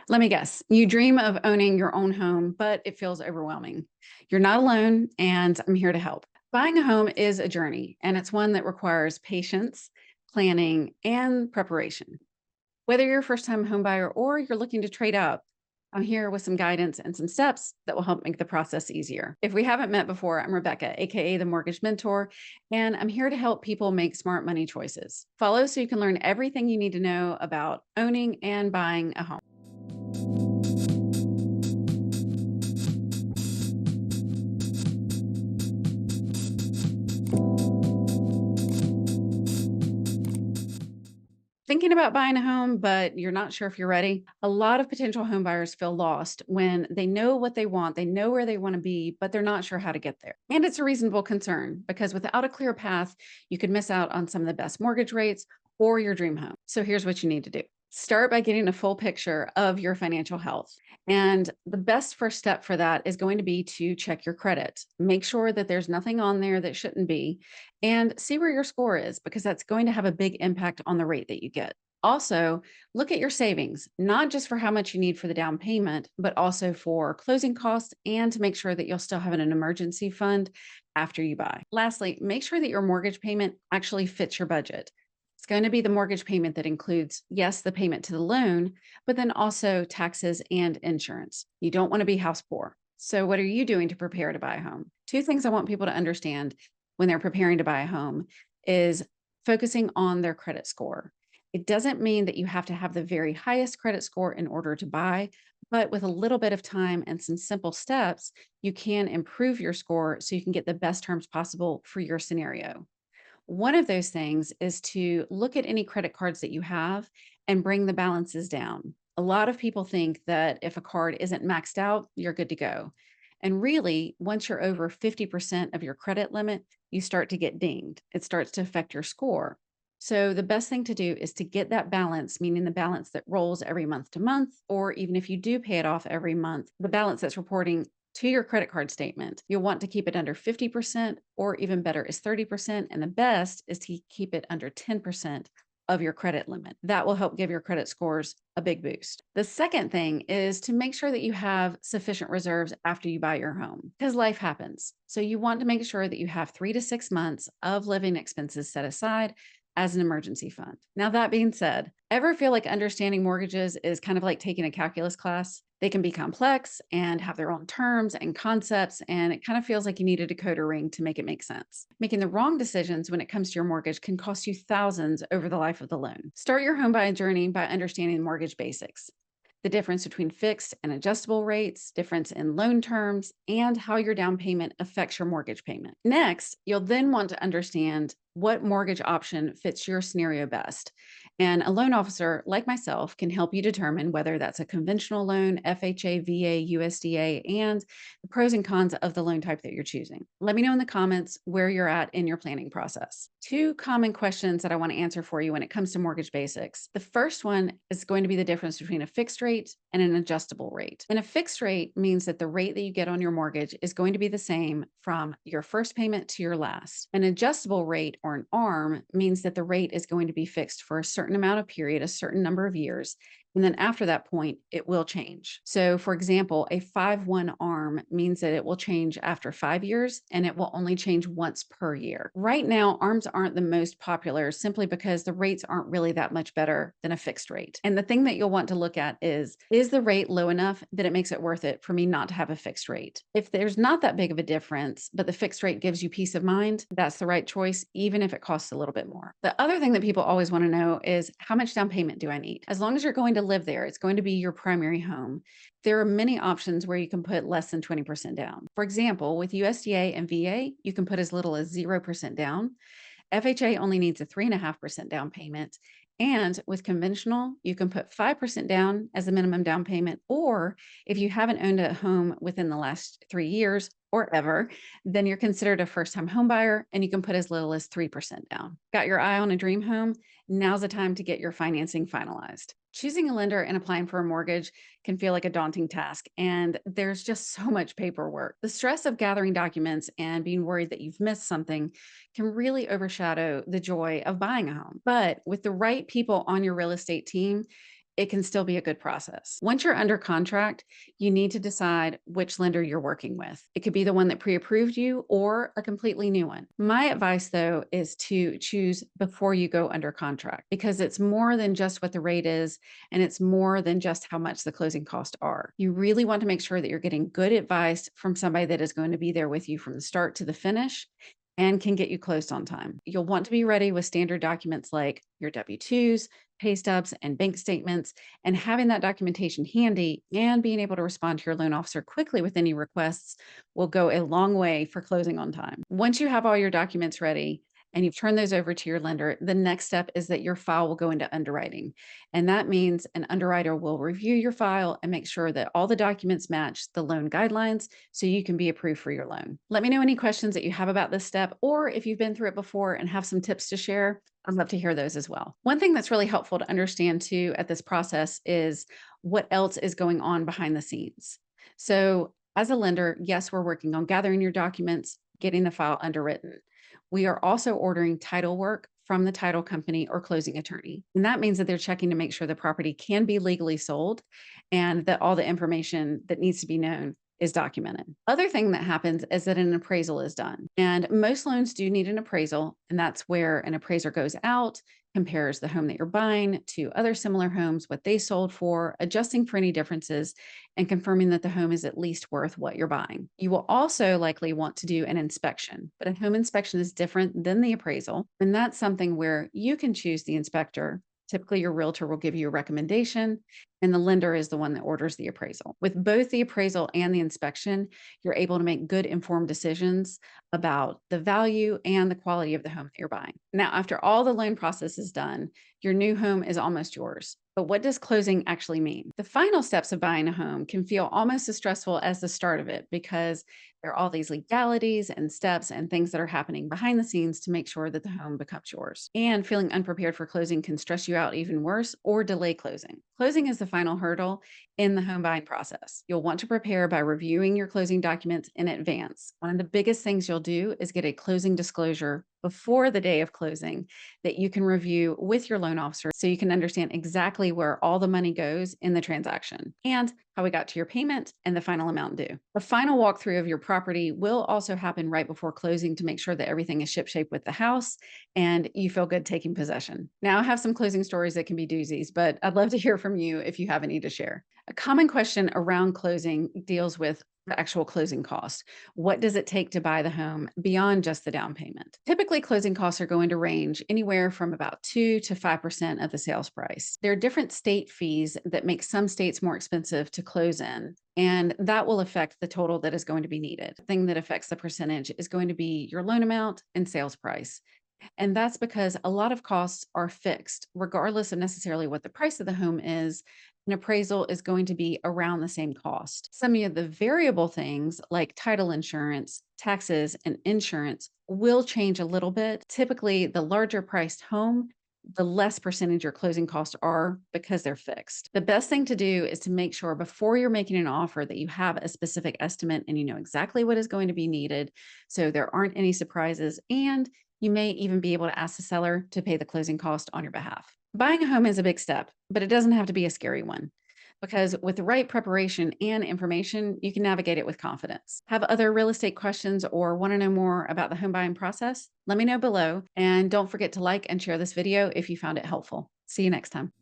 Let me guess. You dream of owning your own home, but it feels overwhelming. You're not alone, and I'm here to help. Buying a home is a journey, and it's one that requires patience, planning, and preparation. Whether you're a first time homebuyer or you're looking to trade up, I'm here with some guidance and some steps that will help make the process easier. If we haven't met before, I'm Rebecca, AKA the Mortgage Mentor, and I'm here to help people make smart money choices. Follow so you can learn everything you need to know about owning and buying a home. Thinking about buying a home, but you're not sure if you're ready. A lot of potential home buyers feel lost when they know what they want, they know where they want to be, but they're not sure how to get there. And it's a reasonable concern because without a clear path, you could miss out on some of the best mortgage rates or your dream home. So here's what you need to do. Start by getting a full picture of your financial health. And the best first step for that is going to be to check your credit. Make sure that there's nothing on there that shouldn't be and see where your score is because that's going to have a big impact on the rate that you get. Also, look at your savings, not just for how much you need for the down payment, but also for closing costs and to make sure that you'll still have an emergency fund after you buy. Lastly, make sure that your mortgage payment actually fits your budget. It's going to be the mortgage payment that includes, yes, the payment to the loan, but then also taxes and insurance. You don't want to be house poor. So, what are you doing to prepare to buy a home? Two things I want people to understand when they're preparing to buy a home is focusing on their credit score. It doesn't mean that you have to have the very highest credit score in order to buy, but with a little bit of time and some simple steps, you can improve your score so you can get the best terms possible for your scenario. One of those things is to look at any credit cards that you have and bring the balances down. A lot of people think that if a card isn't maxed out, you're good to go. And really, once you're over 50% of your credit limit, you start to get dinged. It starts to affect your score. So, the best thing to do is to get that balance, meaning the balance that rolls every month to month, or even if you do pay it off every month, the balance that's reporting to your credit card statement. You'll want to keep it under 50%, or even better is 30%. And the best is to keep it under 10% of your credit limit. That will help give your credit scores a big boost. The second thing is to make sure that you have sufficient reserves after you buy your home because life happens. So you want to make sure that you have 3 to 6 months of living expenses set aside as an emergency fund. Now, that being said, ever feel like understanding mortgages is kind of like taking a calculus class? They can be complex and have their own terms and concepts, and it kind of feels like you need a decoder ring to make it make sense. Making the wrong decisions when it comes to your mortgage can cost you thousands over the life of the loan. Start your home buying journey by understanding mortgage basics, the difference between fixed and adjustable rates, difference in loan terms, and how your down payment affects your mortgage payment. Next, you'll then want to understand what mortgage option fits your scenario best. And a loan officer like myself can help you determine whether that's a conventional loan, FHA, VA, USDA, and the pros and cons of the loan type that you're choosing. Let me know in the comments where you're at in your planning process. Two common questions that I want to answer for you when it comes to mortgage basics. The first one is going to be the difference between a fixed rate and an adjustable rate. And a fixed rate means that the rate that you get on your mortgage is going to be the same from your first payment to your last. An adjustable rate or an ARM means that the rate is going to be fixed for a certain amount of period, a certain number of years. And then after that point, it will change. So, for example, a 5/1 ARM means that it will change after 5 years and it will only change once per year. Right now, ARMs aren't the most popular simply because the rates aren't really that much better than a fixed rate. And the thing that you'll want to look at is the rate low enough that it makes it worth it for me not to have a fixed rate? If there's not that big of a difference, but the fixed rate gives you peace of mind, that's the right choice, even if it costs a little bit more. The other thing that people always want to know is how much down payment do I need? As long as you're going to live there, it's going to be your primary home. There are many options where you can put less than 20% down. For example, with USDA and VA, you can put as little as 0% down. FHA only needs a 3.5% down payment. And with conventional, you can put 5% down as a minimum down payment. Or if you haven't owned a home within the last 3 years or ever, then you're considered a first time home buyer and you can put as little as 3% down. Got your eye on a dream home? Now's the time to get your financing finalized. Choosing a lender and applying for a mortgage can feel like a daunting task, and there's just so much paperwork. The stress of gathering documents and being worried that you've missed something can really overshadow the joy of buying a home. But with the right people on your real estate team, it can still be a good process. Once you're under contract, you need to decide which lender you're working with. It could be the one that pre approved you or a completely new one. My advice, though, is to choose before you go under contract because it's more than just what the rate is and it's more than just how much the closing costs are. You really want to make sure that you're getting good advice from somebody that is going to be there with you from the start to the finish and can get you closed on time. You'll want to be ready with standard documents like your W 2s, pay stubs, and bank statements. And having that documentation handy and being able to respond to your loan officer quickly with any requests will go a long way for closing on time. Once you have all your documents ready, and you've turned those over to your lender, the next step is that your file will go into underwriting. And that means an underwriter will review your file and make sure that all the documents match the loan guidelines so you can be approved for your loan. Let me know any questions that you have about this step, or if you've been through it before and have some tips to share, I'd love to hear those as well. One thing that's really helpful to understand too at this process is what else is going on behind the scenes. So, as a lender, yes, we're working on gathering your documents, getting the file underwritten. We are also ordering title work from the title company or closing attorney. And that means that they're checking to make sure the property can be legally sold and that all the information that needs to be known is documented. Other thing that happens is that an appraisal is done. And most loans do need an appraisal, and that's where an appraiser goes out, compares the home that you're buying to other similar homes, what they sold for, adjusting for any differences, and confirming that the home is at least worth what you're buying. You will also likely want to do an inspection, but a home inspection is different than the appraisal. And that's something where you can choose the inspector. Typically, your realtor will give you a recommendation, and the lender is the one that orders the appraisal. With both the appraisal and the inspection, you're able to make good informed decisions about the value and the quality of the home that you're buying. Now, after all the loan process is done, your new home is almost yours. But what does closing actually mean? The final steps of buying a home can feel almost as stressful as the start of it because there are all these legalities and steps and things that are happening behind the scenes to make sure that the home becomes yours. And feeling unprepared for closing can stress you out even worse or delay closing. Closing is the final hurdle in the home buying process. You'll want to prepare by reviewing your closing documents in advance. One of the biggest things you'll do is get a closing disclosure before the day of closing that you can review with your loan officer so you can understand exactly where all the money goes in the transaction and how we got to your payment and the final amount due. The final walkthrough of your property will also happen right before closing to make sure that everything is shipshape with the house and you feel good taking possession. Now, I have some closing stories that can be doozies, but I'd love to hear from you if you have any to share. A common question around closing deals with the actual closing cost. What does it take to buy the home beyond just the down payment? Typically, closing costs are going to range anywhere from about 2 to 5% of the sales price. There are different state fees that make some states more expensive to close in, and that will affect the total that is going to be needed. The thing that affects the percentage is going to be your loan amount and sales price. And that's because a lot of costs are fixed, regardless of necessarily what the price of the home is. An appraisal is going to be around the same cost. Some of the variable things like title insurance, taxes, and insurance will change a little bit. Typically, the larger priced home, the less percentage your closing costs are because they're fixed. The best thing to do is to make sure before you're making an offer that you have a specific estimate and you know exactly what is going to be needed so there aren't any surprises, and you may even be able to ask the seller to pay the closing cost on your behalf. Buying a home is a big step, but it doesn't have to be a scary one because with the right preparation and information, you can navigate it with confidence. Have other real estate questions or want to know more about the home buying process? Let me know below. And don't forget to like and share this video if you found it helpful. See you next time.